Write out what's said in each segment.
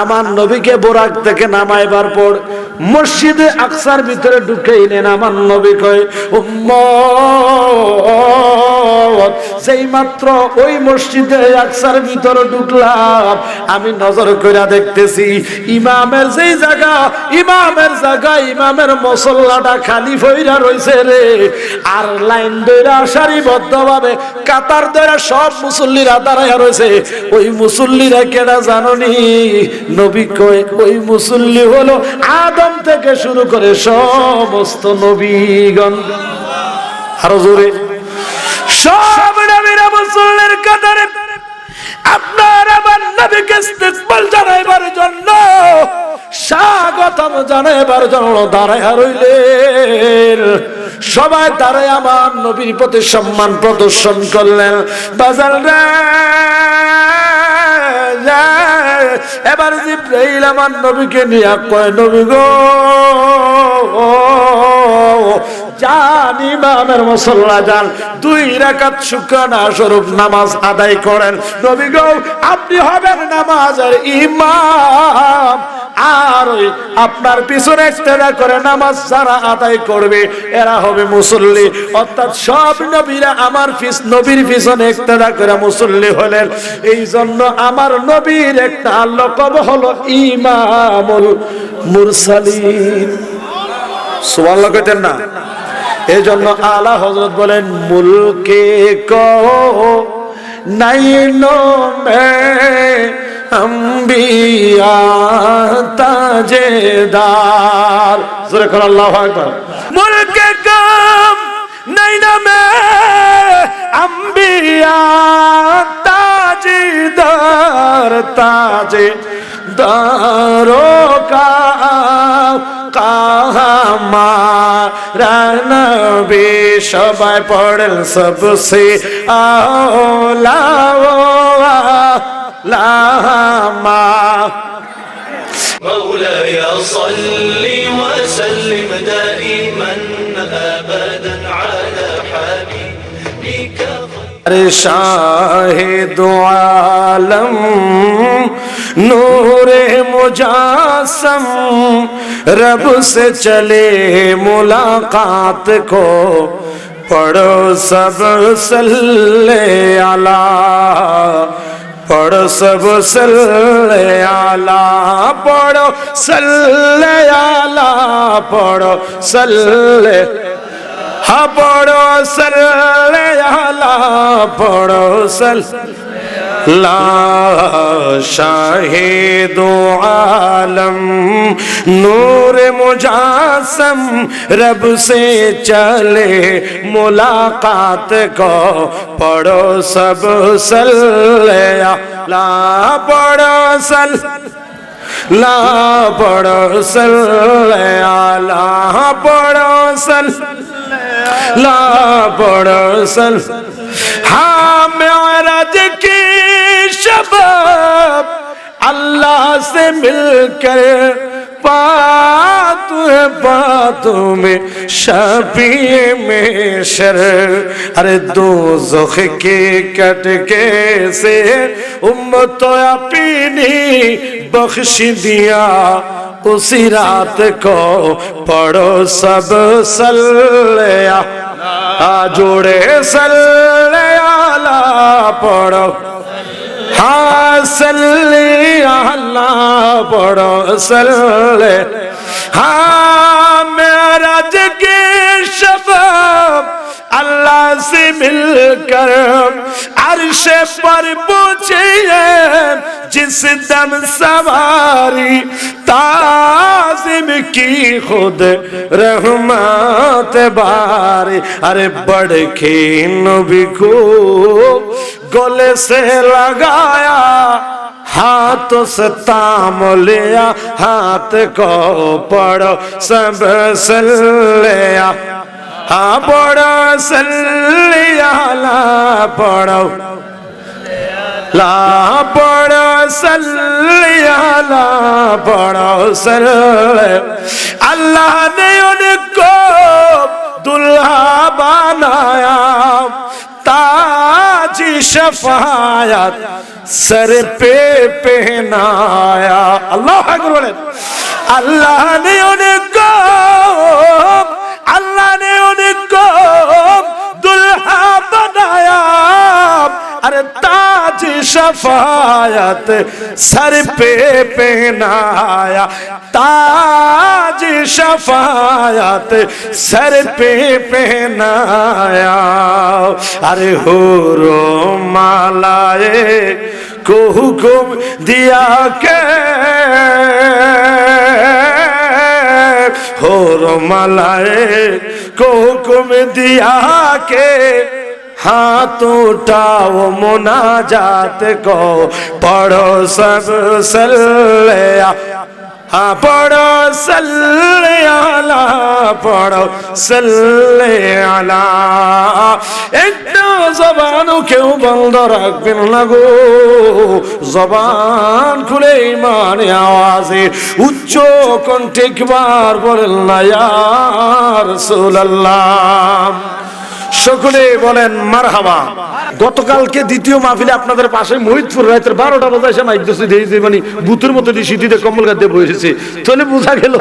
আমার নবীকে বোরাক থেকে নামাইবার পর মসজিদে আকসার ভিতরে ঢুকাইলেন। আমার নবী কয় উম্মত, যেই মাত্র ওই মসজিদে আকসার ভিতরে ঢুকলাম, আমি নজর কইরা দেখতেছি ইমামের যেই জায়গা, ইমামের মুসল্লাটা খালি হইরা রইছে রে। আর লাইন ধইরা সারিবদ্ধভাবে কাতার ধইরা সব মুসল্লিরা দাঁড়ায়া রইছে। ওই মুসল্লিরা কেডা জানোনি? নবী কয় ওই মুসল্লি হলো আদম থেকে শুরু করে সমস্ত নবীগণ। আরো জোরে, সব নবীরা মুসল্লির কাতারে আপনার আমার নবীকে ইস্তেকবাল জানাইবার জন্য, স্বাগতম জানাইবার জন্য দাঁড়াইয়া রইলেন। সবাই দাঁড়ায় আমার নবীর প্রতি সম্মান প্রদর্শন করলেন। বাজার রে, এবার জিবরাইল আমার নবীকে নিয়ে কয় নবী গো, যান ইমামের মুসল্লা যান, 2 রাকাত শুকরানা স্বরূপ নামাজ আদায় করেন। নবী গো, আপনি হবেন নামাজের ইমাম, আর ওই আপনার পিছনে ইক্তেদা করে নামাজ যারা আদায় করবে এরা হবে মুসল্লি। অর্থাৎ সব নবীরা আমার নবীর পিছনে ইক্তেদা করে মুসল্লি হলেন। এই জন্য আমার নবীর একটা লকব হলো ইমামুল মুরসালিন। সুবহানাল্লাহ কইতেন না? এই জন্য আলা হযরত বলেন মুলকে কো নাইনো মে আম্বিয়া তাজেদার। জোরে করে আল্লাহু আকবার। মুলকে কাম নাইনো মে আম্বিয়া তাজেদার, তাজেদারো কা কাহামারা নবী সবাই পড়েন সবসে আওলা লামা। مولاي صل وسلم دائما ابدا على حبيبك शाहिद आलम नूरे मुजासम, रब से चले मुलाकात को पढ़ो सब सल्ले अला, पढ़ो सब सल्ले अला, पढ़ो सल्ले अला, पढ़ो सल्ले, हाँ पढ़ो सल्ले अला, पढ़ो सल्ले ला। शाहिदो आलम नूर मुजासम, रब से चले मुलाकात को पढ़ो सब सल्ले ला, पढ़ो सल्ले ला, पढ़ो सल्ले अला, पढ़ो सल्ले ला, पढ़ो सल्ले। हाँ मेराज की शबाब अल्लाह से मिलकर बातों में शफीए में शर, अरे दोज़ख के कटके से उम्मत अपनी बख्श दिया, उसी रात को पढ़ो सब सल्ले जोड़े सल्ले अला, पढ़ो हाँ सल्ले अला, पढ़ो सल्ले। हाँ मेराज के शबाब अल्लाह से मिलकर अर्श पर पूछे जिस दम सवारी ताज़िम की खुद रहमत बारी, अरे बढ़ के नबी को गले से लगाया, हाथों से ताम लिया, हाथ को पढ़ो सब सल्ले, हाँ पढ़ो सल्ले अला, पढ़ो ला, पढ़ो सल्ले अला, पढ़ो सल्ले। अल्लाह ने उनको दुल्हा बनाया, ताज शफायत सर पे पहनाया। अल्लाह अकबर बोलें। अल्लाह ने उनको दुल्हा बनाया, अरे ताज शफायत सर पे पहनाया, ताज शफायत सर पे पहनाया। अरे हुरो मालाए को हुक्म दिया के हुरो मालाए को हुक्म दिया के हाथ उठाओ मुनाजात को पढ़ो सब सल्ले, हाँ पढ़ो सल्ले अला, पढ़ो सल्ले अला। একটা জবানও কেউ বন্ধ রাখবেন না গো, জবান খুলে ইমানে আওয়াজে উচ্চ কণ্ঠে একবার বলেন না ইয়া রাসূলুল্লাহ। সকলে বলেন মারহাবা। গতকালকে দ্বিতীয় মাহফিলে আপনাদের পাশে মহিদপুর রাতের 12টা বাজে এসে মাইক দোষে দিয়ে মানে বুথের মতো শীতিতে কম্বল গায়ে বসেছে, তাহলে বোঝা গেল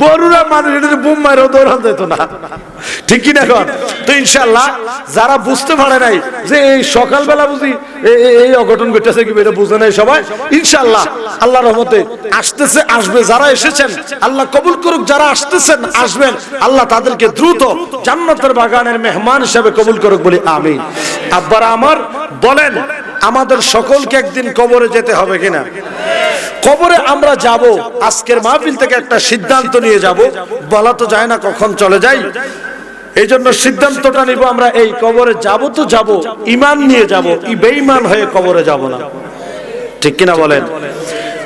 বড়রা মানুষ এটা বোম মারও দৌড়ান যেত না, ঠিক কি না? তো ইনশাআল্লাহ যারা বুঝতে পারে নাই যে এই সকালবেলা বুঝি এই অঘটন ঘটেছে কি এটা বুঝে নাই সবাই, ইনশাআল্লাহ আল্লাহর রহমতে আসতেছে, আসবে। যারা এসেছেন আল্লাহ কবুল করুক, যারা আসতেছেন আসবেন আল্লাহ তাদেরকে দ্রুত জান্নাতের বাগানের মেহমান হিসেবে কবুল করুক বলি আমিন। আব্বারা আমার বলেন, আমাদের সকলকে একদিন কবরে যেতে হবে কিনা? কবরে আমরা যাব, আজকের মাহফিল থেকে একটা সিদ্ধান্ত নিয়ে যাব, বলা তো যায় না কখন চলে যাই, এই জন্য সিদ্ধান্তটা নিব আমরা এই কবরে যাব তো যাব, ঈমান নিয়ে যাব, বেঈমান হয়ে কবরে যাব না, ঠিক কিনা বলেন?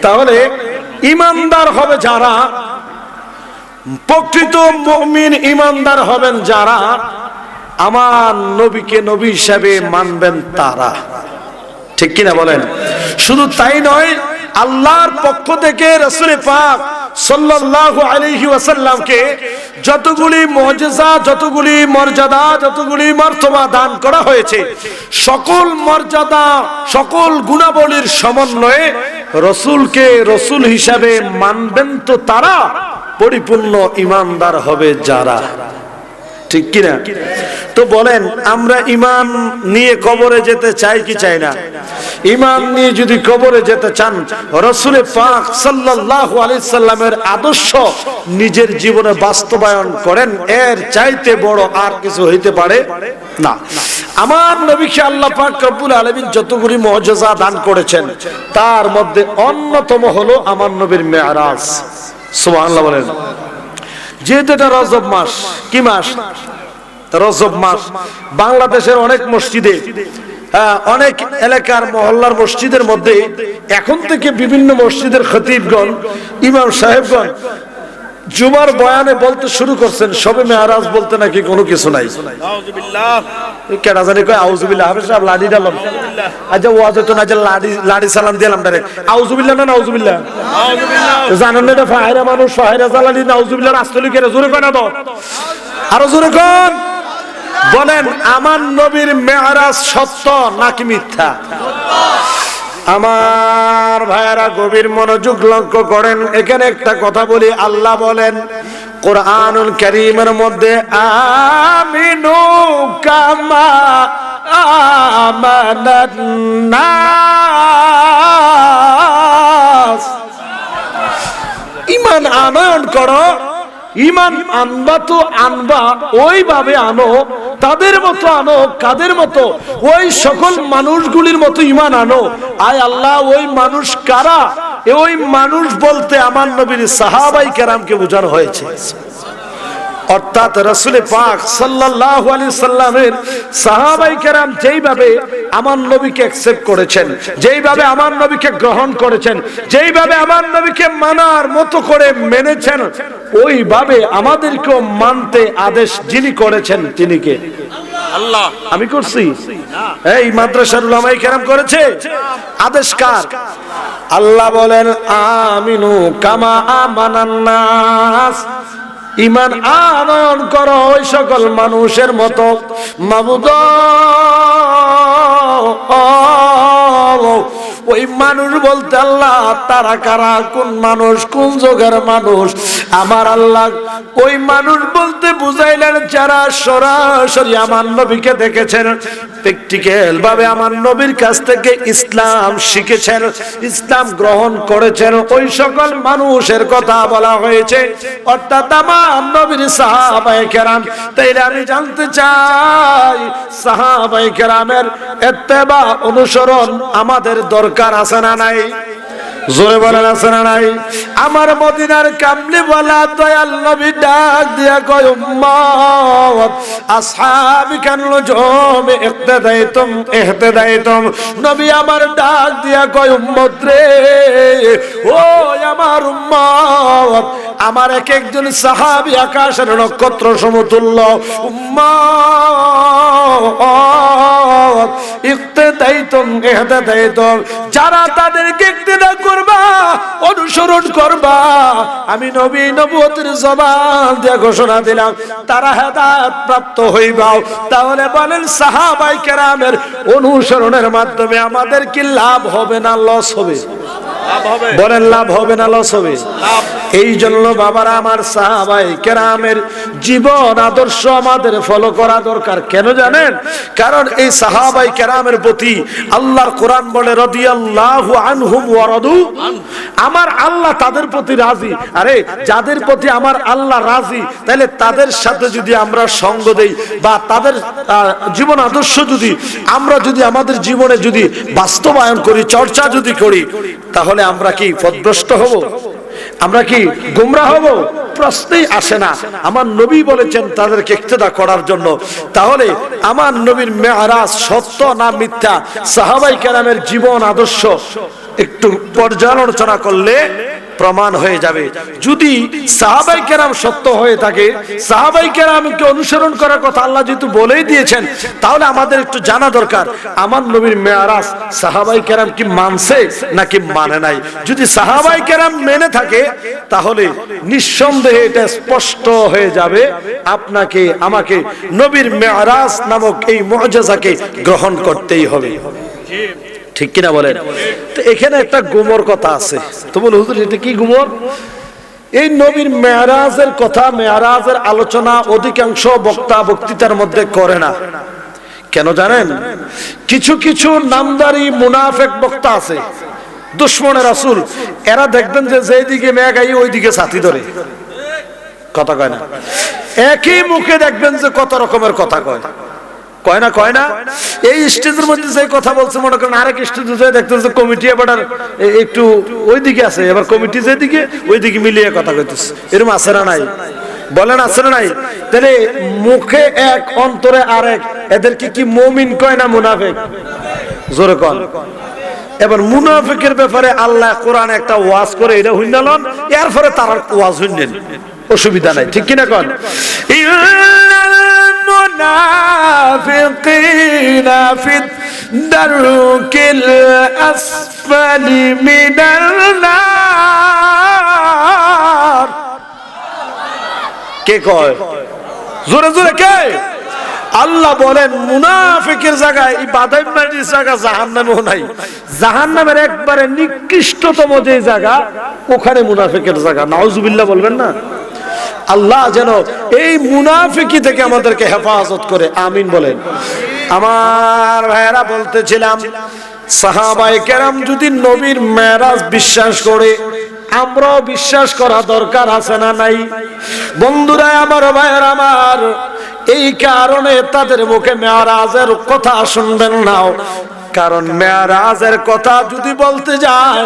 তাহলে ঈমানদার হবে যারা, প্রকৃত মুমিন ঈমানদার হবেন যারা আমার নবীকে নবী হিসেবে মানবেন তারা, ঠিক কিনা বলেন? শুধু তাই নয়, আল্লাহর পক্ষ থেকে রাসূল পাক সাল্লাল্লাহু আলাইহি ওয়াসাল্লামকে যতগুলি মুজিজা, যতগুলি মর্যাদা, যতগুলি মর্তবা দান করা হয়েছে, সকল মর্যাদা, সকল গুণাবলীর সমন্বয়ে রাসূলকে রাসূল হিসাবে মানবেন তো তারা, পরিপূর্ণ ঈমানদার হবে যারা, ঠিক কিনা? তো বলেন, আমরা ঈমান নিয়ে কবরে যেতে চাই কি চাই না? ঈমান নিয়ে যদি কবরে যেতে চান, রাসূল পাক সাল্লাল্লাহু আলাইহি সাল্লামের আদর্শ নিজের জীবনে বাস্তবায়ন করেন, এর চাইতে বড় আর কিছু হইতে পারে না। আমার নবীকে আল্লাহ পাক রব্বুল আলামিন যতগুলি মুজিজা দান করেছেন, তার মধ্যে অন্যতম হলো আমার নবীর মেরাজ। সুবহানাল্লাহ বলেন। যেহেতু এটা রজব মাস, কি মাস? রজব মাস। বাংলাদেশের অনেক মসজিদে, অনেক এলাকার মহল্লার মসজিদের মধ্যে এখন থেকে বিভিন্ন মসজিদের খতিবগণ, ইমাম সাহেবগণ জুমার বয়ানে বলতে শুরু করছেন সবে মেরাজ বলতে নাকি কোনো কিছু নাই। আউযুবিল্লাহ, কেডা জানি কয় আউযুবিল্লাহ, হাফেজ সাহেব লাডি দিলাম, আচ্ছা ওয়াজ তো না যে লাডি সালাম দিলাম ডাইরেক্ট, আউযুবিল্লাহ না নাউযুবিল্লাহ? আউযুবিল্লাহ। জানেন না এটা ফায়রা মানুষ, ফায়রা জালালি, নাউযুবিল্লাহ রাসূল কে জোরে কয় না? তো আরো জোরে কোন বলেন, আমার নবীর মেরাজ সত্য নাকি মিথ্যা? আমার ভাইয়েরা গভীর মনোযোগ লক্ষ্য করেন, এখানে একটা কথা বলি। আল্লাহ বলেন কোরআনুল কারীমের মধ্যে, আমিনু কামা আমানান নাস, ঈমান আনয়ন করো, ঈমান আনবা তো আনবা ওইভাবে আনো, তাদের মতো আনো, কাদের মতো? ওই সকল মানুষগুলির মতো ঈমান আনো। আয় আল্লাহ, ওই মানুষ কারা? ওই মানুষ বলতে আমার নবীর সাহাবায়ে কেরামকে বোঝানো হয়েছে, অর্থাৎ রাসূল পাক সাল্লাল্লাহু আলাইহি সাল্লামের সাহাবায়ে কেরাম যেইভাবে আমার নবীকে অ্যাকসেপ্ট করেছেন, যেইভাবে আমার নবীকে গ্রহণ করেছেন, যেইভাবে আমার নবীকে মানার মতো করে মেনেছেন, ওইভাবে আমাদেরকেও মানতে আদেশ যিনি করেছেন তিনি কে? আল্লাহ। আমি করছি? এই মাদ্রাসার উলামায়ে কেরাম করেছে। আদেশ কার? আল্লাহ বলেন আমিনু কামা আমানান নাস, ঈমান আনয়ন করো ওই সকল মানুষের মতো। মাবুদ ওই মানুষ বলতে আল্লাহ তারা কারা, কোন মানুষ, কোন যুগের মানুষ? আমার আল্লাহ ওই মানুষ বলতে বুঝাইলেন যারা সরাসরি আমার নবীকে দেখেছেন, প্র্যাকটিক্যাল ভাবে আমার নবীর কাছ থেকে ইসলাম শিখেছেন, ইসলাম গ্রহণ করেছেন, ওই সকল মানুষের কথা বলা হয়েছে, অর্থাৎ আমার নবীর সাহাবায়ে কেরাম। তাইলে আমি জানতে চাই সাহাবায়ে কেরামের ইত্তেবা অনুসরণ আমাদের দরকার আছে না নাই? জোরে বলেন আছে না নাই? আমার মদিনার কামলি ওয়ালা দয়াল নবী ডাক দিয়া কয় উম্মত আসহাবি কান লুজুম ইহতিদাইতুম। নবী আমার ডাক দিয়া কয় উম্মত রে, ও আমার উম্মত, আমার এক একজন সাহাবী আকাশের নক্ষত্র সমতুল্য। উম্মত ইহতিদাইতুম ইহতিদাইতুম, যারা তাদেরকে ইক্তেদা করবা, অনুসরণ করবা, আমি নবী নবুয়তের জবান দিয়ে ঘোষণা দিলাম তারা হেদায়েত প্রাপ্ত হইবা। তাহলে বলেন সাহাবায়ে কেরামের অনুসরণের মাধ্যমে আমাদের কি লাভ হবে না লস হবে? বলেন লাভ হবে না লস হবে? এই জন্য বাবারা আমার সাহাবায়ে কেরামের জীবন আদর্শ আমাদের ফলো করা দরকার। কেন জানেন? কারণ এই সাহাবায়ে কেরামের প্রতি আল্লাহর কোরআন বলে রাদিয়াল্লাহু আনহুম ওয়া রাদু, আমার আল্লাহ তাদের প্রতি রাজি। আরে যাদের প্রতি আমার আল্লাহ রাজি, তাহলে তাদের সাথে যদি আমরা সঙ্গ দেই বা তাদের জীবন আদর্শ যদি আমরা যদি আমাদের জীবনে যদি বাস্তবায়ন করি, চর্চা যদি করি, তাহলে আমরা কি পথভ্রষ্ট হব? আমরা কি গোমরা হব? প্রশ্নই আসে না। আমার নবী বলেছেন তাদেরকে ইক্তেদা করার জন্য। তাহলে আমার নবীর মেরাজ সত্য না মিথ্যা, সাহাবায়ে কেরামের জীবন আদর্শ একটু পর্যালোচনা করলে প্রমাণ হয়ে যাবে। যদি সাহাবায়ে কেরাম সত্য হয়ে থাকে, সাহাবায়ে কেরামকে অনুসরণ করার কথা আল্লাহ যেহেতু বলেই দিয়েছেন, তাহলে আমাদের একটু জানা দরকার আমার নবীর মেরাজ সাহাবায়ে কেরাম কি মানছে নাকি মানে নাই। যদি সাহাবায়ে কেরাম মেনে থাকে, তাহলে নিঃসন্দেহে এটা স্পষ্ট হয়ে যাবে আপনাকে আমাকে নবীর মেরাজ নামক এই মুআজিজাকে গ্রহণ করতেই হবে। ঠিক কিনা বলেন? তো এখানে একটা গুমর কথা আছে। তো বল হুজুর এটা কি গুমর? এই নবীর মেরাজের কথা, মেরাজের আলোচনা অধিকাংশ বক্তা বক্তৃতার মধ্যে করে না। কেন জানেন? কিছু কিছু নামদারি মুনাফিক বক্তা আছে, দুশমনে রাসূল, এরা দেখবেন যে যেদিকে মেঘ আই ওইদিকে ছাতি ধরে কথা কয় না। একই মুখে দেখবেন যে কত রকমের কথা কয়, কয় না কয় না। এই স্টেজের মধ্যে যে কথা বলছে, মনে করেন আরেক স্টেজে যে দেখতেন যে কমিটি এবার একটু ওইদিকে আছে, এবার কমিটি যেদিকে ওইদিকে মিলিয়ে কথা কইতেছে। এরকম আছে না নাই? বলেন আছে না নাই? তাহলে মুখে এক অন্তরে আরেক, এদেরকে কি মুমিন কয় না মুনাফিক? জোরে কন। এবার মুনাফিকের ব্যাপারে আল্লাহ কোরআনে একটা ওয়াজ করে, এটা হুইনালন, এরপরে তার ওয়াজ হুইনেন, অসুবিধা নাই। ঠিক কিনা কন? المنافقين في الدرك الأسفل من النار। কে কয়? জোরে জোরে কে? আল্লাহ বলেন মুনাফিকের জায়গায় এই বাদাইমারির জায়গা জাহান্নামেও নাই। জাহান্নামের একবারে নিকৃষ্টতম যে জায়গা, ওখানে মুনাফিকের জায়গা। নাউজুবিল্লাহ বলবেন না? আল্লাহ যেন এই মুনাফিকি থেকে আমাদেরকে হেফাজত করে, আমিন বলেন। আমার ভাইয়েরা বলতেছিলাম, সাহাবায়ে কেরাম যদি নবীর মেরাজ বিশ্বাস করে, আমরাও বিশ্বাস করা দরকার আছে না নাই? বন্ধুরা আমার, ভাইয়েরা আমার, এই কারণে তাদের মুখে মেরাজের কথা শুনবেন না। কারণ মেরাজের কথা যদি বলতে যায়,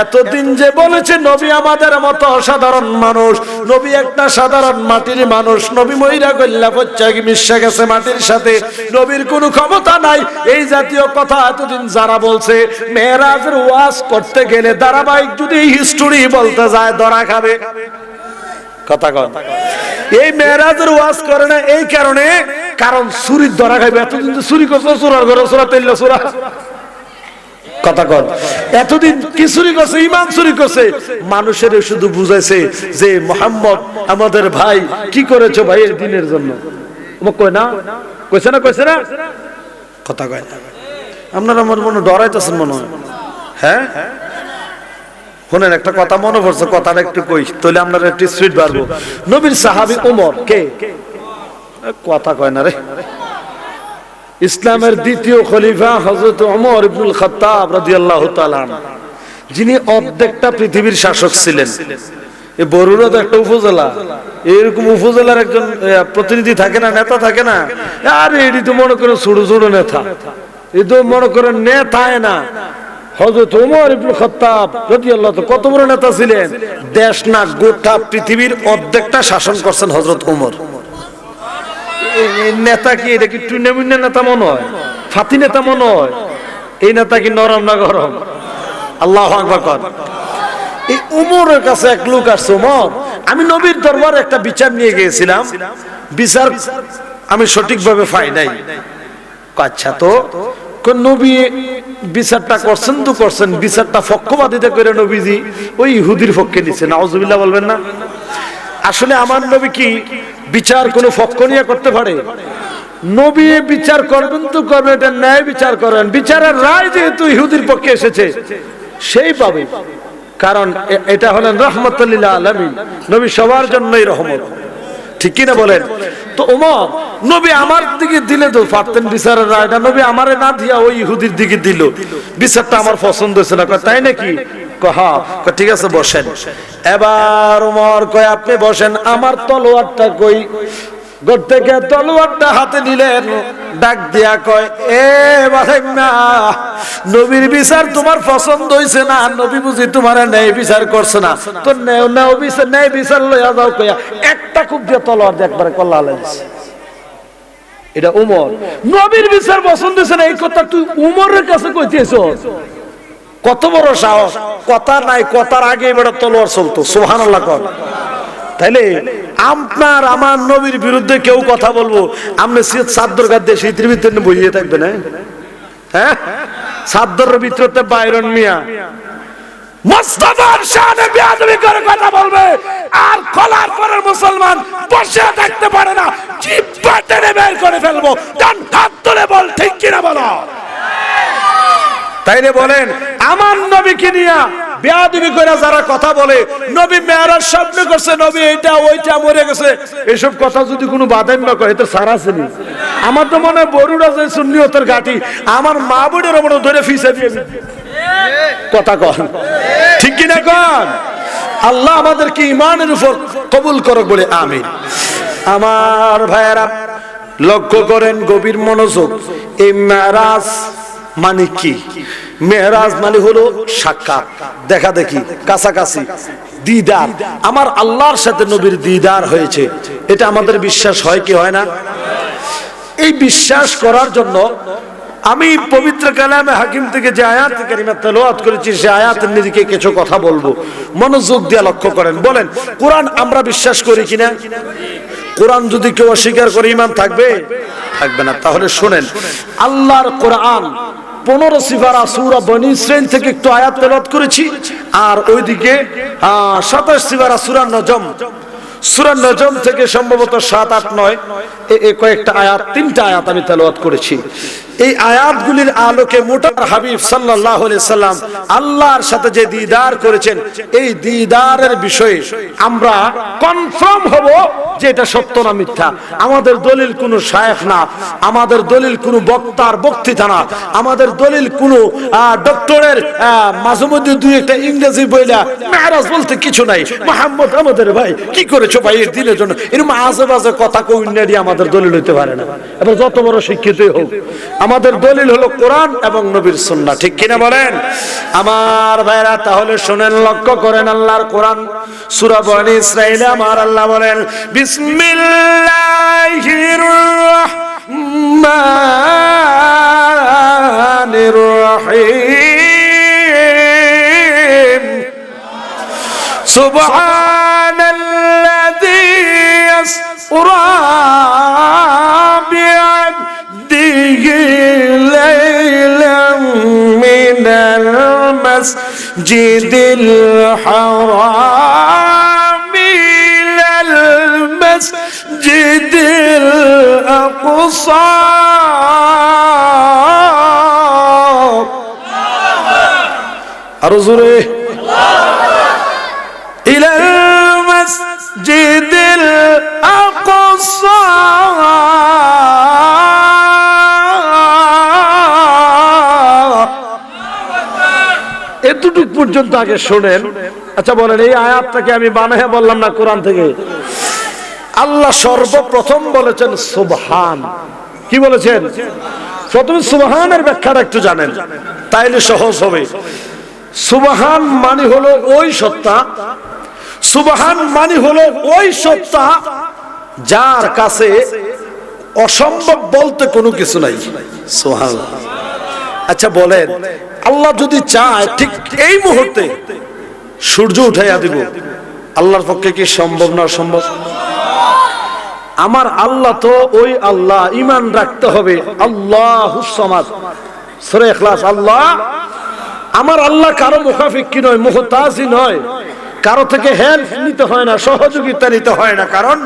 এতদিন যে বলেছে নবী আমাদের মতো সাধারণ মানুষ, নবী একটা সাধারণ মাটির মানুষ, নবী মহিলা কল্লা পচ্চাকি মিশে গেছে মাটির সাথে, নবীর কোনো ক্ষমতা নাই, এই জাতীয় কথা এতদিন যারা বলছে, মেরাজের ওয়াজ করতে গেলে ধারাবাহিক যদি হিস্টোরি বলতে যায় ধরা খাবে। কথা কন। এই মেরাজের ওয়াজ করে না এই কারণে, কারণ চুরির ধরা খাইবে। এতদিন তো চুরি করছো, চোরার ঘরে চোরা, তেল চোরা। কথা কন। এতদিন কি চুরি করছে? ইমান চুরি করছে। মানুষের শুধু বুঝাইছে যে মুহাম্মদ আমাদের ভাই, কি করেছো ভাই এই দিনের জন্য? কয় না, কইছে না, কইছে না? কথা কয়। আপনারা আমার মনে ডরাইতেছেন মনে হয়। হ্যাঁ শুনেন, একটা কথা মনে পড়ছে, কথাটা একটু কই তাহলে আমরা একটু স্পিড বাড়বো। নবীর সাহাবী ওমর কে? কথা কয় না রে। ইসলামের দ্বিতীয় খলিফা হযরত ওমর ইবনুল খাত্তাব রাদিয়াল্লাহু তাআলা, যিনি অর্ধেকটা পৃথিবীর শাসক ছিলেন। এই বরুড়া তো একটা উপজেলা, এরকম উপজেলার একজন প্রতিনিধি থাকে না, নেতা থাকে না, আর এটি তো মনে করেন ছোট ছোট নেতা, এ তো মনে করেন নেতায় না। হযরত ওমর ইবনুল খাত্তাব রাদিয়াল্লাহু তাআলা কত বড় নেতা ছিলেন, দেশ না গোটা পৃথিবীর অর্ধেকটা শাসন করছেন হযরত ওমর। নেতা কি এটা কি টুর্নামেন্টের নেতা মনে হয়, ফাতি নেতা মনে হয়? এই নেতা কি নরম না গরম? আল্লাহু আকবার কর। এই ওমরের কাছে এক লোক আসছে, ওমর আমি নবীর দরবারে একটা বিচার নিয়ে গিয়েছিলাম, বিচার আমি সঠিকভাবে পাই নাই। আচ্ছা তো নবী বিচারটা করছেন তো করছেন, বিচারটা পক্ষপাতিতা করে নবীজি ওই ইহুদির পক্ষে নিছে, নাউজুবিল্লাহ বলবেন না? আসলে আমার নবী কি বিচার কোনো পক্ষ নিয়ে করতে পারে? নবী বিচার করবেন তো করবেন, এটা ন্যায় বিচার করেন। বিচারের রায় যেহেতু ইহুদির পক্ষে এসেছে সেই পাবে, কারণ এটা হলেন রাহমাতুল লিল আলামিন, নবী সবার জন্যই রহমত, ঠিক কি না বলেন? তো ওমর নবী আমার দিকে দিলে তো পারতেন বিচারের রায়টা, নবী আমারে না দিয়া ওই ইহুদির দিকে দিল, বিচারটা আমার পছন্দ হয়েছে না। তাই নাকি? হ্যাঁ, ঠিক আছে বসেন। এবার ওমর কয় আপনি বসেন, আমার তলোয়ারটা কই? ঘর থেকে তলোয়ারটা হাতে নিলেন, ডাক দিয়া কয় এ বাহেনা, নবীর বিচার তোমার পছন্দ হইছে না, নবী বুঝি তোমার ন্যায় বিচার করছে না, তো ন্যায় বিচার লইয়া যাও কইয়া একটা খুব দিয়ে তলোয়ার দিয়ে একবারে কল্লা লাগছে। এটা ওমর, নবীর বিচার পছন্দ হইছে না এই কথা তুই ওমরের কাছে কইতেছ? কত বড় সাহস! কথা নাই, কথার আগে এবার তলোয়ার চলতো। সুবহানাল্লাহ কর। তাইলে আপনার আমার নবীর বিরুদ্ধে কেউ কথা বলবো, আপনি চাদর গাদ দিয়ে শীতের ভিতরে বইয়ে থাকবেন? হ্যাঁ, চাদরের ভিতরে বাইরন মিয়া মুস্তাফার শানে বেয়াদবি করে কথা বলবে, আর খোলার পরের মুসলমান বসে থাকতে পারে না, জিহ্বা টেনে বের করে ফেলবো। ডান হাত তুলে বল, ঠিক কিনা বলো? তাইলে বলেন, আমার নবীকে নিয়ে বেয়াদবি করে যারা কথা বলে, নবী মেরাজ স্বপ্ন করছে, নবী এইটা ওইটা মরে গেছে, এসব কথা যদি কোনো বাদাম না কয় তো সারা আছে নি? আমার তো মনে হয় বরুড়া যে সুন্নিয়তের ঘাটি, আমার মা বোনের মনে ধরে ফিসে দিয়ে কথা কন, ঠিক কিনা কন? আল্লাহ আমাদেরকে ইমানের উপর কবুল করুক বলে আমিন। আমার ভাইয়েরা লক্ষ্য করেন, গভীর মনোযোগ। এই মেরাজ মানে কি? মেরাজ মানে হলো সাক্ষাৎ, দেখা দেখি, কাছাকাছি, দিদার। আমার আল্লাহর সাথে নবীর দিদার হয়েছে, এটা আমাদের বিশ্বাস হয় কি হয় না? এই বিশ্বাস করার জন্য আমি পবিত্র কালামে হাকিম থেকে যে আয়াত কারিমা তেলাওয়াত করেছি, সেই আয়াতের নিরিখে কিছু কথা বলবো, মনোযোগ দিয়ে লক্ষ্য করেন। বলেন, কোরআন আমরা বিশ্বাস করি কিনা? কোরআন যদি কেউ অস্বীকার করে ঈমান থাকবে? থাকবে না। তাহলে শুনেন, আল্লাহর কোরআন 15 সিফারা সূরা বনী ইসরাইল থেকে একটু আয়াত তেলাওয়াত করেছি, আর ওইদিকে 27 সিফারা সূরা নজম, সূরা নজম থেকে সম্ভবত 7, 8, 9 এই কয়েকটা আয়াত, 3টা আয়াত আমি তেলাওয়াত করেছি। এই আয়াতগুলির আলোকে মোটার হাবিব সাল্লাল্লাহু আলাইহি সাল্লাম আল্লাহর সাথে যে দিদার করেছেন, এই দিদারের বিষয়ে আমরা কনফার্ম হব যে এটা সত্য না মিথ্যা। আমাদের দলিল কোনো শায়েখ না, আমাদের দলিল কোনো বক্তার বক্তৃতা না, আমাদের দলিল কোনো ডক্টরের মাঝে মধ্যে দুই একটা ইংরেজি বইলা মেরাজ বলতে কিছু নাই, মুহাম্মদ আমাদের ভাই কি করেছো ভাই এর দিনের জন্য, এরকম আজে বাজে কথা কইনারি আমাদের দলিল হইতে পারে না। এবার যত বড় শিক্ষিতই হোক, আমাদের দলিল হলো কোরআন এবং নবীর সুন্নাহ, ঠিক কিনা বলেন আমার ভাইরা? তাহলে শুনেন, লক্ষ্য করেন, আল্লাহর কোরআন সূরা বনী ইসরাঈলে আমার আল্লাহ বলেন, বিসমিল্লাহির রহমানির রহিম, সুবহানাল্লাযী ইয়াসরা বিআবদিহি লাইলাম মিনাল মাসজিদিল হারাম ইলাল মাসজিদিল আকসা। আরো জোরে ইলাল মাসজিদিল আকসা এতটুকু পর্যন্ত আগে শোনেন। আচ্ছা বলেন, এই আয়াতটাকে আমি বানায় বললাম না কোরআন থেকে? আল্লাহ সর্বপ্রথম বলেছেন সুবহান। কি বলেছেন? প্রথমে সুবহানের ব্যাখ্যাটা একটু জানেন, তাইলে সহজ হবে। সুবহান মানে হলো ওই সত্তা, সুবহান মানে হলো ওই সত্তা যার কাছে অসম্ভব বলতে কোনো কিছু নাই। সুবহানাল্লাহ। আচ্ছা বলেন, আল্লাহ যদি চায় ঠিক এই মুহূর্তে সূর্য উঠাইয়া দিব, আল্লাহর পক্ষে কি সম্ভব না অসম্ভব? আমার আল্লাহ তো ওই আল্লাহ, ঈমান রাখতে হবে। আল্লাহুস সামাদ, সূরা ইখলাস। আল্লাহ, আমার আল্লাহ কারো মুখাফিক্কি নয়, মুহতাজি নয়, কারো থেকে হেল্প নিতে হয় না, সহযোগিতা নিতে হয় না। কারণ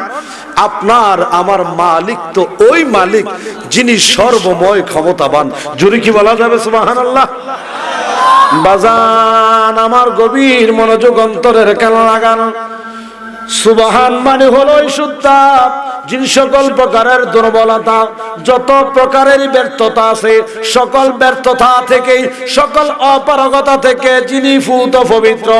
আপনার আমার মালিক তো ওই মালিক যিনি সর্বময় ক্ষমতাবান। জোরে কি বলা যাবে সুবহানাল্লাহ? বাজান আমার গভীর মনোযোগ অন্তরের কেন লাগান। সুবহান মানে হলো ওই সত্তা যিনি সকল প্রকারের দুর্বলতা, যত প্রকারের ব্যর্থতা আছে, সকল ব্যর্থতা থেকে, সকল অপারগতা থেকে যিনি পূত পবিত্র,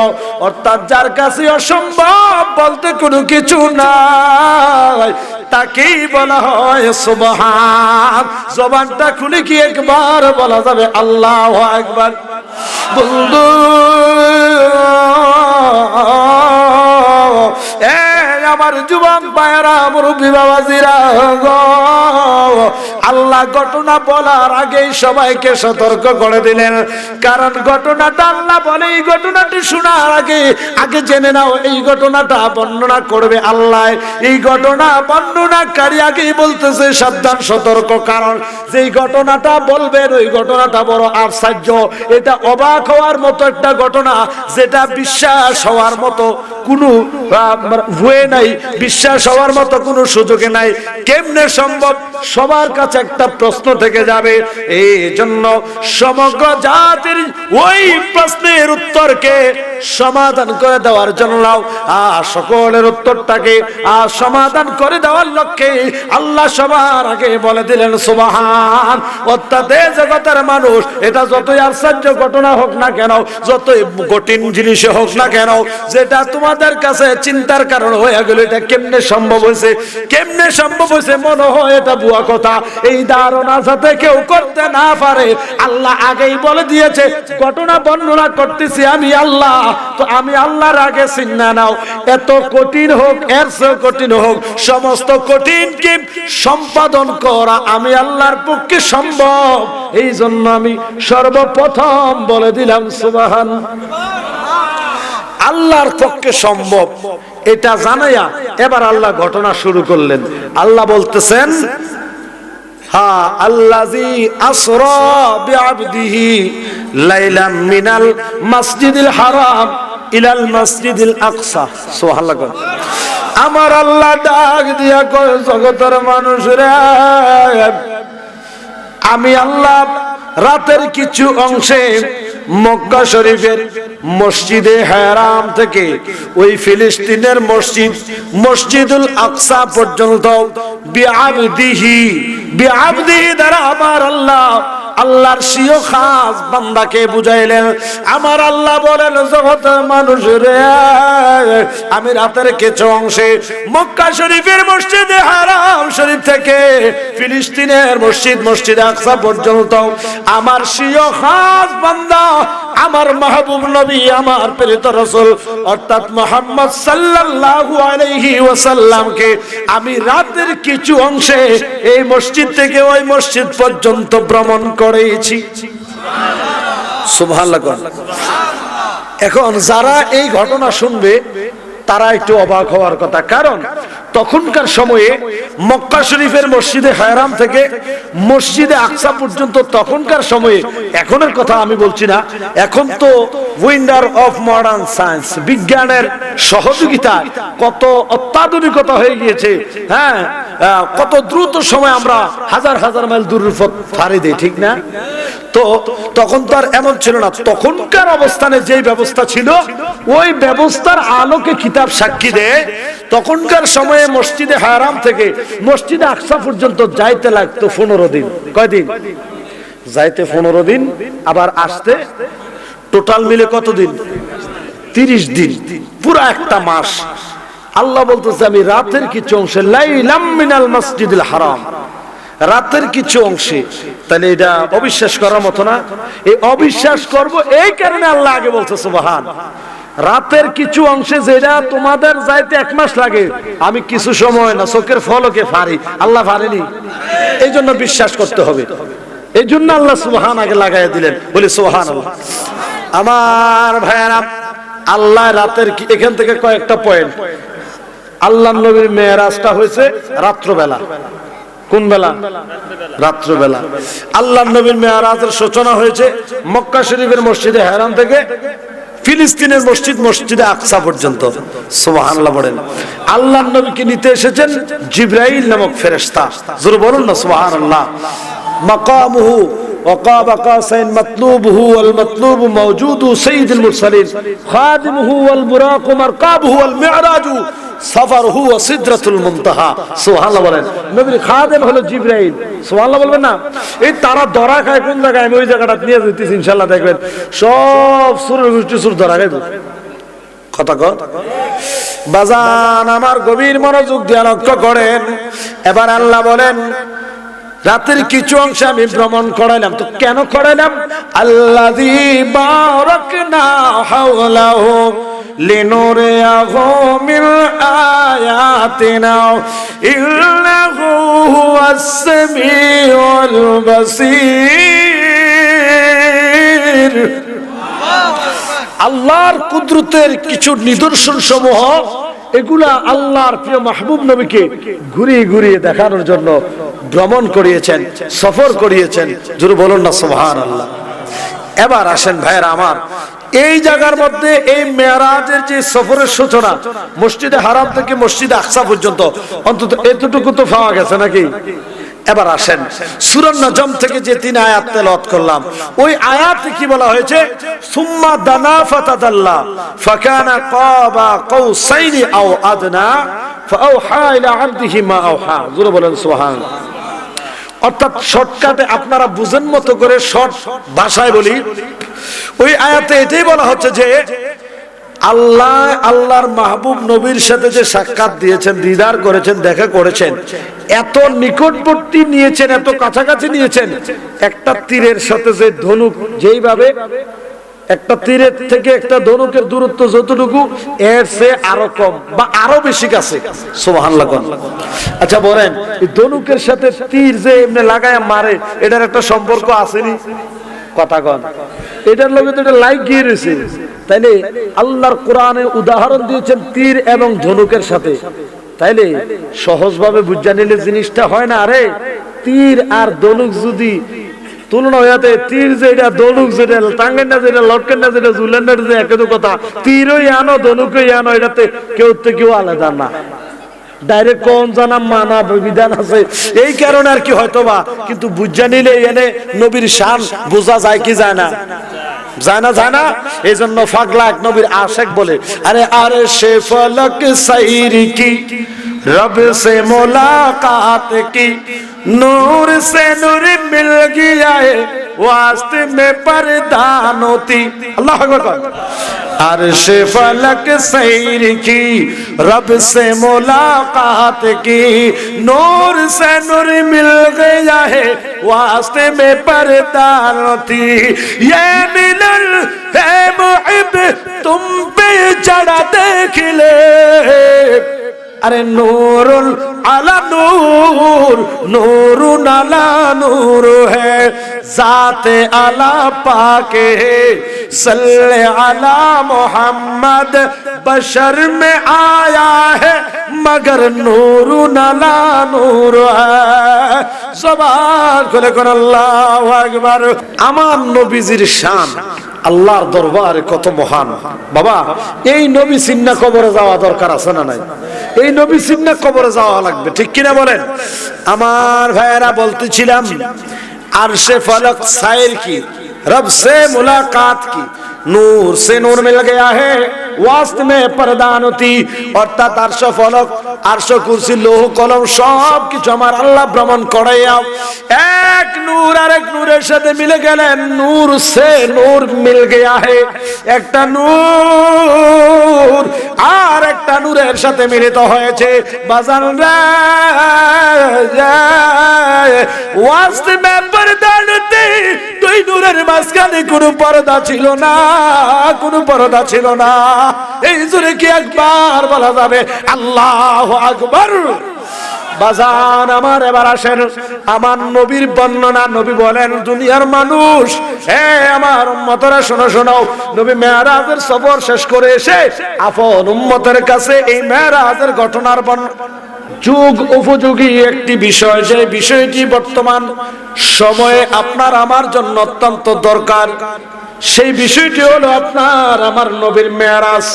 অর্থাৎ যার কাছে অসম্ভব বলতে কোনো কিছু নাই, তাকেই বলা হয় সুবহান। জবানটা খুলে কি একবার বলা যাবে আল্লাহু আকবার? বন্ধু আমার যুবক ভাইয়েরা, মুরব্বী বাবাজিরা, আল্লাহ ঘটনা বলার আগেই সবাইকে সতর্ক করে দিলেন। কারণ ঘটনাটা আল্লাহ বলে, এই ঘটনাটি শোনার আগে জেনে নাও এই ঘটনাটা বর্ণনা করবে আল্লাহ। এই ঘটনা বর্ণনাকারী আগেই বলতেছে সাবধান, সতর্ক। কারণ যেই ঘটনাটা বলবেন ওই ঘটনাটা বড় আশ্চর্য, এটা অবাক হওয়ার মতো একটা ঘটনা, যেটা বিশ্বাস হওয়ার মতো কোনো ভুয়ে নাই, বিশ্বাস হওয়ার মতো কোনো সুযোগে নাই। কেমনে সম্ভব? সবার কাছে একটা প্রশ্ন থেকে যাবে। এই জন্য সমগ্র জাতির ওই প্রশ্নের উত্তরকে সমাধান করে দেওয়ার জন্য সকলের উত্তরটাকে সমাধান করে দেওয়ার লক্ষ্যে আল্লাহ সবার আগে বলে দিলেন সুবহান। অর্থাৎ এই জগতের মানুষ, এটা যতই আশ্চর্য ঘটনা হোক না কেন, যতই কঠিন জিনিস হোক না কেন, যেটা তোমাদের কাছে চিন্তার কারণ হয়ে গেল, এটা কেমনে সম্ভব হয়েছে, কেমনে সম্ভব হয়েছে মনে হয় এটা ভুয়া কথা, এই ধারণা যাতে কেউ করতে না পারে আল্লাহ আগেই বলে দিয়েছে। ঘটনা বর্ণনা করতেছি আমি আল্লাহ, তো আমি আল্লাহর আগে চিন্তা নাও। এত কঠিন হোক, এর চেয়ে কঠিন হোক, সমস্ত কঠিনকে সম্পাদন করা আমি আল্লাহর পক্ষে সম্ভব। এই জন্য আমি সর্বপ্রথম বলে দিলাম সুবহান। আল্লাহর পক্ষে সম্ভব এটা জানাইয়া এবার আল্লাহ ঘটনা শুরু করলেন। আল্লাহ বলতেছেন, হ্যাঁ, আল্লাযী আসরা বিআবদিহি লাইলাম মিনাল মাসজিদিল হারাম ইলাল মাসজিদিল আকসা। সুবহানাল্লাহ। আমার আল্লাহ ডাক দিয়া কয়, জগতের মানুষরা, আমি আল্লাহ রাতের কিছু অংশে মক্কা শরীফের মসজিদে হারাম থেকে ওই ফিলিস্তিনের মসজিদুল আকসা পর্যন্ত বিআবদিহি দ্বারা আমার আল্লাহর সিও খাস বান্দাকে বুঝাইলেন। আমার আল্লাহ বলেন, জগতের মানুষ রে, আমি রাতের কিছু অংশে মক্কা শরীফের মসজিদে হারাম শরীফ থেকে ফিলিস্তিনের মসজিদ আকসা পর্যন্ত আমার সিও খাস বান্দা, আমার মাহবুব নবী, আমার প্রেরিত রাসূল অর্থাৎ মুহাম্মদ সাল্লাল্লাহু আলাইহি ওয়াসাল্লামকে আমি রাতের কিছু অংশে এই মসজিদ থেকে ওই মসজিদ পর্যন্ত ভ্রমণ করেছি। সুবহানাল্লাহ। এখন যারা এই ঘটনা শুনবে তারা একটু অবাক হওয়ার কথা। কারণ তখনকার সময়ে মক্কা শরীফের মসজিদে হারাম থেকে মসজিদে আকসা পর্যন্ত, তখনকার সময়ে, এখনের কথা আমি বলছি না, এখন তো উইন্ডার অফ মডার্ন সায়েন্স, বিজ্ঞানের সহযোগিতা কত অত্যাধুনিকতা হয়ে গিয়েছে। হ্যাঁ, কত দ্রুত সময় আমরা হাজার হাজার মাইল দূরের পথ পাড়ি দেই, ঠিক না? তো তখন তো আর এমন ছিল না, তখনকার অবস্থানে যেই ব্যবস্থা ছিল ওই ব্যবস্থার আলোকে কিতাব সাক্ষী দেয়। তখনকার সময়ে মসজিদে হারাম থেকে মসজিদে আকসা পর্যন্ত যাইতে লাগতো 15 দিন। কয়দিন যাইতে? 15 দিন। আবার আসতে টোটাল মিলে কতদিন? 30 দিন, পুরো একটা মাস। আল্লাহ বলতেছে আমি রাতের কিছু অংশে, লাইলাম মিনাল মসজিদুল হারাম, রাতের কিছু অংশে। তাহলে এটা অবিশ্বাস করার মতো না? এই অবিশ্বাস করব এই কারণে আল্লাহ আগে বলছে সুবহান, রাতের কিছু অংশে যেটা তোমাদের যাইতে 1 মাস লাগে, আমি কিছু সময় না চোখের ফলকে ফারি, আল্লাহ ফারেনি। এই জন্য বিশ্বাস করতে হবে। এই জন্য আল্লাহ সুবহান আগে লাগাইয়া দিলেন, বলি সুবহানাল্লাহ। আমার ভাইয়েরা, আল্লাহ রাতের এখান থেকে কয়েকটা পয়েন্ট। আল্লাহ নবীর মেরাজটা হয়েছে রাত্রবেলা। কোন বেলা? রাত্রবেলা। আল্লাহ নবীর মেরাজের সূচনা হয়েছে মক্কা শরীফের মসজিদে হারাম থেকে ফিলিস্তিনের মসজিদ মসজিদে আকসা পর্যন্ত। সুবহানাল্লাহ বলেন। আল্লাহ নবীকে নিতে এসেছেন জিবরাইল নামক ফেরেশতা। জোরে বলুন না সুবহানাল্লাহ। মাকামুহু وقاب قاسين مطلوبه والمطلوب موجود سيد المرسلين خادمه والبراق مرقابه والمعراج سفره وسدرة المنتهى। সুবহানাল্লাহ বলেন। নবীর খাদেম হলো জিবরাইল। সুবহানাল্লাহ বলবেন না? এই তারা ধরা খায় কোন জায়গায়? আমি ওই জায়গাটা নিয়ে যেতেছি ইনশাআল্লাহ, দেখবেন সব সুরের গোষ্ঠী সুর ধরা খাইব। কথা কর বাজান আমার, গভীর মনোযোগ দিয়ে লক্ষ্য করেন। এবার আল্লাহ বলেন রাতের কিছু অংশ আমি ভ্রমণ করাইলাম। তো কেন করাইলাম? আল্লাযী বারাকনা হাওলাহু লিনুরিয়াহু মিন আয়াতিনা ইন্নাহু হুয়াস সামিউল বাসীর। আল্লাহর কুদরতের কিছু নিদর্শন সমূহ, এগুলা আল্লাহর প্রিয় মাহবুব নবীকে ঘুরিয়ে ঘুরিয়ে দেখানোর জন্য ভ্রমণ করিয়েছেন, সফর করিয়েছেন। জোরে বলুন না সুবহানাল্লাহ। এবার আসেন ভাইরা আমার, এই জায়গার মধ্যে এই মেরাজের যে সফরের সূচনা মসজিদে হারাম থেকে মসজিদে আকসা পর্যন্ত, অন্তত এতটুকু তো পাওয়া গেছে নাকি? এবার আসেন সূরা নাজম থেকে যে 3 আয়াত তেলাওয়াত করলাম, ওই আয়াতে কি বলা হয়েছে? সুম্মা দানা ফাতাদাল্লা ফাকানা কাবা কাউসাইনি আও আদনা ফাআওহা ইলা আবদিহি মা আওহা। জোরে বলেন সুবহানাল্লাহ। অর্থাৎ শর্টকাটে আপনারা বুঝেন মতো করে শর্ট ভাষায় বলি, ওই আয়াতে এটাই বলা হচ্ছে যে আল্লাহ আল্লাহর মাহবুব নবীর সাথে যে সাক্ষাৎ দিয়েছেন, দিদার করেছেন, দেখা করেছেন, এত নিকটবর্তী নিয়েছেন, এত কাছাকাছি নিয়েছেন। একটা তীরের সাথে যে ধনুক, যেইভাবে একটা তীরের থেকে একটা ধনুকের দূরত্ব যতটুকু, এর চেয়ে আরো কম বা আরো বেশি কাছে। সুবহানাল্লাহ। আচ্ছা বলেন, এই ধনুকের সাথে তীর যে এমনি লাগায় মারে, এটার একটা সম্পর্ক আসেনি? কথা কন। এটার লগে তো এটা লাইক গিয়ে রয়েছে। তাইলে আল্লাহর কোরআনে উদাহরণ দিয়েছেন তীর এবং ধনুকের সাথে। তাইলে সহজভাবে বুঝা নিলে জিনিসটা হয় না। আরে তীর আর ধনুক যদি তুলনা হইয়াতে, তীর যেটা ধনুক যেটা টাঙ্গেন না, যেটা লটকেন না, যেটা ঝুলেন না, যে একই কথা। তীরই আনো ধনুকই আনো, এটাতে কেউ তো কেউ আলাদা না। ডাইরেক্ট কোন জানা মানা বিধান আছে, এই কারণে আর কি হয়তোবা। কিন্তু বুঝা নিলে এনে নবীর শান বোঝা যায় কি যায় না? যায় না, যায় না। এই জন্য পাগলা এক নবীর আশেক বলে, আরে আরে সে ফলক সাইর কি रब से मुलाकात की नूर से नूर मिल गया है वास्ते में परदानोती। अल्लाह अकबर। अर्श फलक सैर की रब से मुलाकात की नूर से नूर मिल गया है वास्ते में परदानोती। ये मिलन है मुहिब तुम पे चढ़ा देख ले। अरे नूरुल अला नूर नूरुन अला नूर है जाते अला पाके सल्ले अला मोहम्मद बशर में आया है मगर नूरुन अला नूर है। ज़बान खुले कर अल्लाहु अकबर। আমার নবীজির শান আল্লাহর দরবারে কত মহান। বাবা, এই নবী সিন্না কবরে যাওয়া দরকার আছে না নাই? এই নবী সিন্না কবরে যাওয়া লাগবে, ঠিক কিনা বলেন? আমার ভাইয়েরা, বলতেছিলাম अर्श फलक सायर की, रब से मुलाकात की, नूर से नूर मिल गया है, वास्त में प्रदानती অর্থাৎ আরশ ফলক, আরশ কুরসি, লৌহ কলম সব কিছু আমার আল্লাহ ভ্রমণ করাইয়া এক নূর আরেক নূরের সাথে মিলে গেলেন। নূর সে নূর মিল গয়া হে, একটা নূর আর একটা নূরের সাথে মিলিত হয়েছে। বাজান রে ওয়াস্তে মে পর্দানতি, দুই নূরের মাঝখানে কোনো পর্দা ছিল না, কোনো পর্দা ছিল না। এই জোরে কি একবার বলা যাবে আল্লাহু আকবার? বাজান আমার, এবার আসেন আমার নবীর বর্ণনা। নবী বলেন, দুনিয়ার মানুষ, হে আমার উম্মতরা শোনো শোনো, নবী মেরাজের সফর শেষ করে এসে আপন উম্মতের কাছে এই মেরাজের ঘটনার যুগ উপযোগী একটি বিষয়, যে বিষয়টি বর্তমান সময়ে আপনার আমার জন্য অত্যন্ত দরকার। সেই বিষয়টি হলো আপনার আমার নবীর মেরাজ।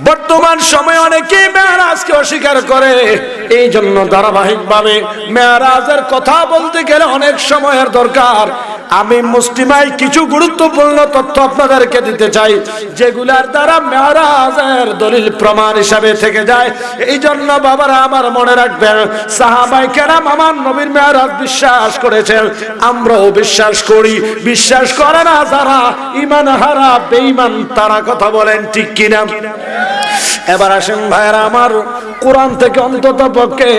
বর্তমান সময়ে অনেকে মেরাজকে অস্বীকার করে, এই জন্য ধারাবাহিকভাবে মেরাজের কথা বলতে গেলে অনেক সময়ের দরকার। আমি মুসলিমাই কিছু গুরুত্বপূর্ণ তথ্য আপনাদেরকে দিতে চাই, যেগুলার দ্বারা মেরাজের দলিল প্রমাণ হিসাবে থেকে যায়। এই জন্য বাবারা আমার মনে রাখবেন, সাহাবায়ে কেরাম আমার নবীর মেরাজ বিশ্বাস করেছেন, আমরাও বিশ্বাস করি। বিশ্বাস করে না যারা ঈমান হারা বেঈমান তারা, কথা বলেন ঠিক কিনা? এবার আসেন ভাইরা আমার, কোরআন থেকে অন্তত পক্ষে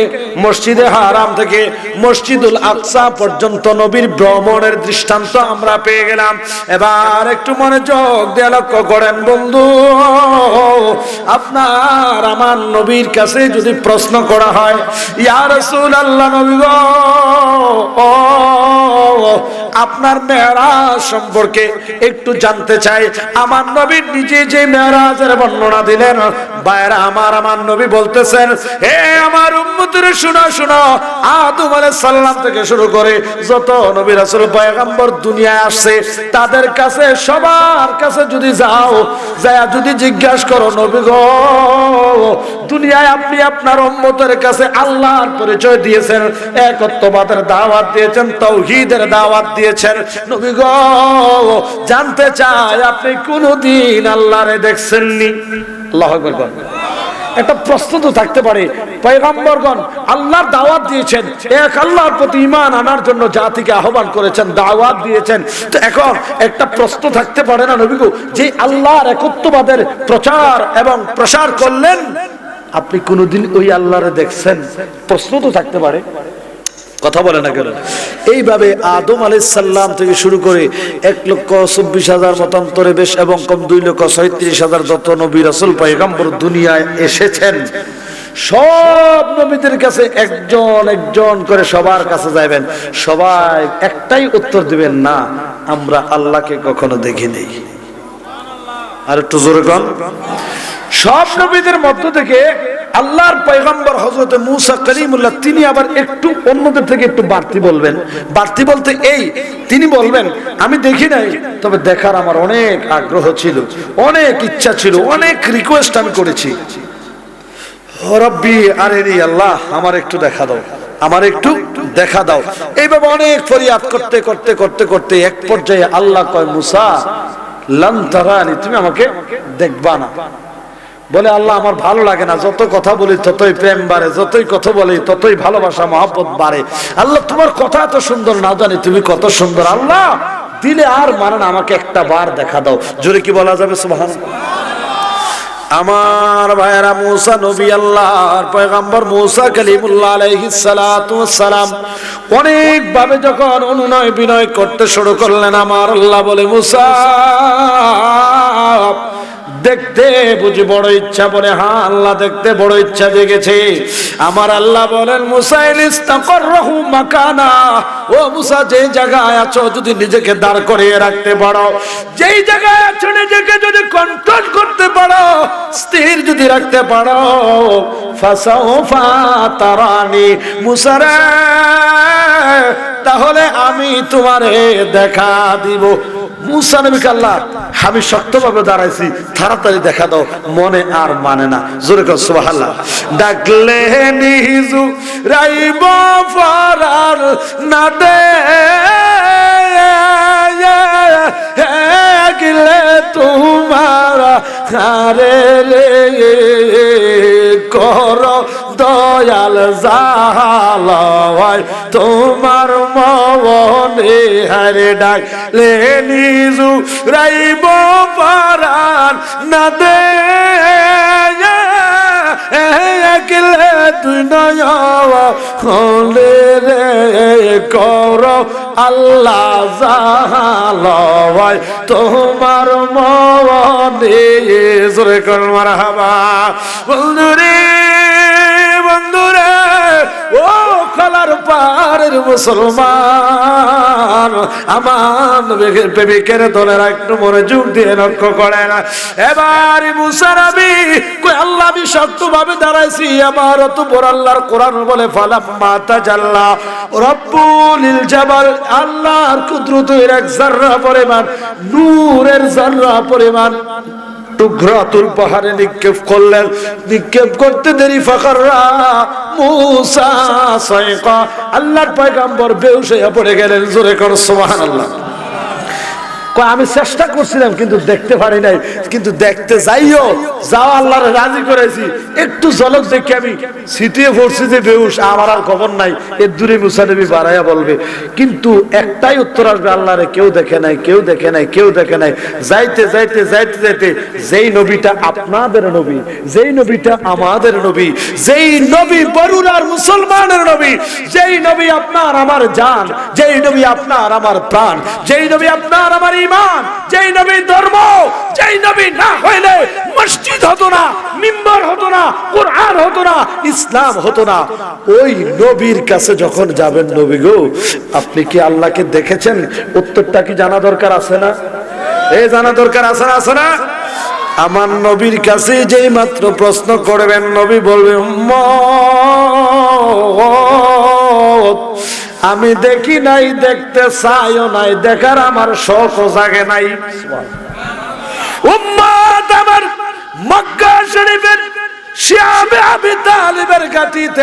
মসজিদে হারাম থেকে মসজিদুল আকসা পর্যন্ত নবীর ভ্রমণের দৃষ্টান্ত আমরা পেয়ে গেলাম। এবার একটু মনোযোগ দিয়ে লক্ষ্য করেন বন্ধু, আপনার আমার নবীর কাছে যদি প্রশ্ন করা হয়, ইয়া রাসূলুল্লাহ, নবী গো, আপনার মেরাজ সম্পর্কে একটু জানতে চাই। আমার নবী নিজে যে মেরাজের বর্ণনা দিলেন, ভাইরা আমার, আমার নবী বলতেছেন, হে আমার উম্মতেরা শুনো শুনো, আদম আলাইহিস সালাম থেকে শুরু করে যত নবী রাসূল পয়গম্বর দুনিয়ায় আসছে, তাদের কাছে সবার কাছে যদি যাও, যায় যদি জিজ্ঞাসা করো, নবী গো, দুনিয়ায় আপনি আপনার উম্মতের কাছে আল্লাহর পরিচয় দিয়েছেন, একত্ববাদের দাওয়াত দিয়েছেন, তাওহীদের দাওয়াত দিয়েছেন, নবী গো, জানতে চাই আপনি কোনদিন আল্লাহরে দেখছেননি? আল্লাহু আকবার। একটা প্রশ্ন তো থাকতে পারে, পয়গম্বরগণ আল্লাহর দাওয়াত দিয়েছেন, এক আল্লাহর প্রতি ঈমান আনার জন্য জাতিকে আহ্বান করেছেন, দাওয়াত দিয়েছেন, তো এখন একটা প্রশ্ন থাকতে পারে না নবী গো, যে আল্লাহর একত্ববাদের প্রচার এবং প্রসার করলেন, আপনি কোনদিন ওই আল্লাহরে দেখছেন? প্রশ্ন তো থাকতে পারে, কথা বলে না কেন? এইভাবে আদম আলাইহিস সালাম থেকে শুরু করে 1,24,000 মতান্তরে বেশ এবং কম 2,37,000 যত নবী রাসূল পয়গম্বর দুনিয়ায় এসেছেন, সব নবীদের কাছে একজন একজন করে সবার কাছে যাবেন, সবাই একটাই উত্তর দিবেন, না, আমরা আল্লাহকে কখনো দেখিনি। আর একটু জোরে কোন? সব নবীদের মধ্য থেকে আল্লাহর পয়গম্বর হযরত মূসা কালিমুল্লাহ, তিনি আবার একটু অন্যদের থেকে একটু বাড়তি বলবেন। বাড়তি বলতে এই, তিনি বলবেন, আমি দেখি নাই, তবে দেখার আমার অনেক আগ্রহ ছিল, অনেক ইচ্ছা ছিল, অনেক রিকোয়েস্ট আমি করেছি, রব্বি আরিনি, আল্লাহ আমার একটু দেখা দাও, আমার একটু দেখা দাও। এইভাবে অনেক ফরিয়াদ করতে করতে করতে করতে এক পর্যায়ে আল্লাহ কয়, মূসা লান তারানি, তুমি আমাকে দেখবা না। বলে, আল্লাহ আমার ভালো লাগে না, যত কথা বলি ততই প্রেম বাড়ে, যতই কথা বলি ততই ভালোবাসা মহব্বত বাড়ে। আল্লাহ তোমার কথা এত সুন্দর, না জানি তুমি কত সুন্দর, আল্লাহ দিলে আর মানে না, আমাকে একটা বার দেখা দাও। জোরে কি বলা যাবে সুবহানাল্লাহ? আমার ভাইরা, মূসা নবী, আল্লাহর পয়গম্বর মূসা কালিমুল্লাহ আলাইহিস সালাতু ওয়াস সালাম অনেক ভাবে যখন অনুনয় বিনয় করতে শুরু করলেন, আমার আল্লাহ বলে, মূসা দেখতে বুঝি বড় ইচ্ছা? বলে, হ্যাঁ আল্লাহ দেখতে বড় ইচ্ছা জেগেছে। আমার আল্লাহ বলেন, মূসা ইস্তাকরহু মাকানা, ও মূসা যে জায়গায় আছো যদি নিজেকে দাঁড় করিয়ে রাখতে পারো, যেই জায়গায় আছো নিজেকে যদি কন্ট্রোল করতে পারো, স্থির যদি রাখতে পারো, ফাসাউফা তারানি, মূসা রে তাহলে আমি তোমারে দেখা দিব। মুসা নবীকে আল্লাহ আমি শক্তভাবে দাঁড়াইছি, তাড়াতাড়ি দেখা দাও, মনে আর মানে না। জোরে কর সুবহানাল্লাহ। ডাকলে নিজু রাইব ফরার না দে গিলে তোমার হারে রে কর দয়াল জালাওয়ায় তোমার মনে হারে ডাকলে নিজু রাইব পারান না দে গিলে তুই নলে রে কর আল্লাহ জালাওয়ায় তোমার মনে। জোরে কর মারহাবা। বন্ধুরে বন্ধুরে ও খলার পাড়ের মুসলমান, আমার প্রেমিকের দলের একটু মনোযোগ দিয়ে লক্ষ্য করে না। এবার মুসা নবী কই আল্লাহ আমি শক্তভাবে দাঁড়াইছি, আমার অত বড় আল্লাহর কোরআন বলে ফালাম্মা তাজাল্লা রাব্বুল জাবাল, আল্লাহর কুদরতের এক জাররা পরিমাণ, নূরের জাররা পরিমাণ টুকরা তুল পাহাড়ে নিক্ষেপ করলেন। নিক্ষেপ করতে দেরি ফাকাররা মুসা সাইকা, আল্লাহর পয়গম্বর বেহুশ হয়ে পড়ে গেলেন। জোরে কর সুবহানাল্লাহ। আমি চেষ্টা করছিলাম কিন্তু দেখতে পারি নাই, কিন্তু দেখতে যাইও যাও আল্লাহর রাজি করেছি। একটু ঝলক দেখে আমি ছিটিয়ে পড়ছি যে বেহুশ, আমার আর খবর নাই। এর দূরে মুসা নবী বাড়াইয়া বলবে, কিন্তু একটাই উত্তর আসবে, আল্লাহরে কেউ দেখে নাই, কেউ দেখে নাই, কেউ দেখে নাই। যাইতে যাইতে যাইতে যাইতে যেই নবীটা আপনাদের নবী, যেই নবীটা আমাদের নবী, যেই নবী বরুরার মুসলমানের নবী, যেই নবী আপনার আমার জান, যেই নবী আপনার আমার প্রাণ, যেই নবী আপনার আমার ঈমান, যেই নবী ধর্ম, যেই নবী না হইলে মসজিদ হতো না, মিম্বার হতো না, কোরআন হতো না, ইসলাম হতো না। ওই নবীর কাছে যখন যাবেন, নবী গো আপনি কি আল্লাহকে দেখেছেন? উত্তরটা কি জানা দরকার আছে না? এই জানা দরকার আছে না? আছে না? আমার নবীর কাছে যেই মাত্র প্রশ্ন করবেন, নবী বলবে আমি দেখি নাই, দেখতে চাইও নাই, দেখার আমার শখও জাগে নাই। উম্মত আমার মক্কা শরীফের শিয়াবে আবি তালিবের গাতিতে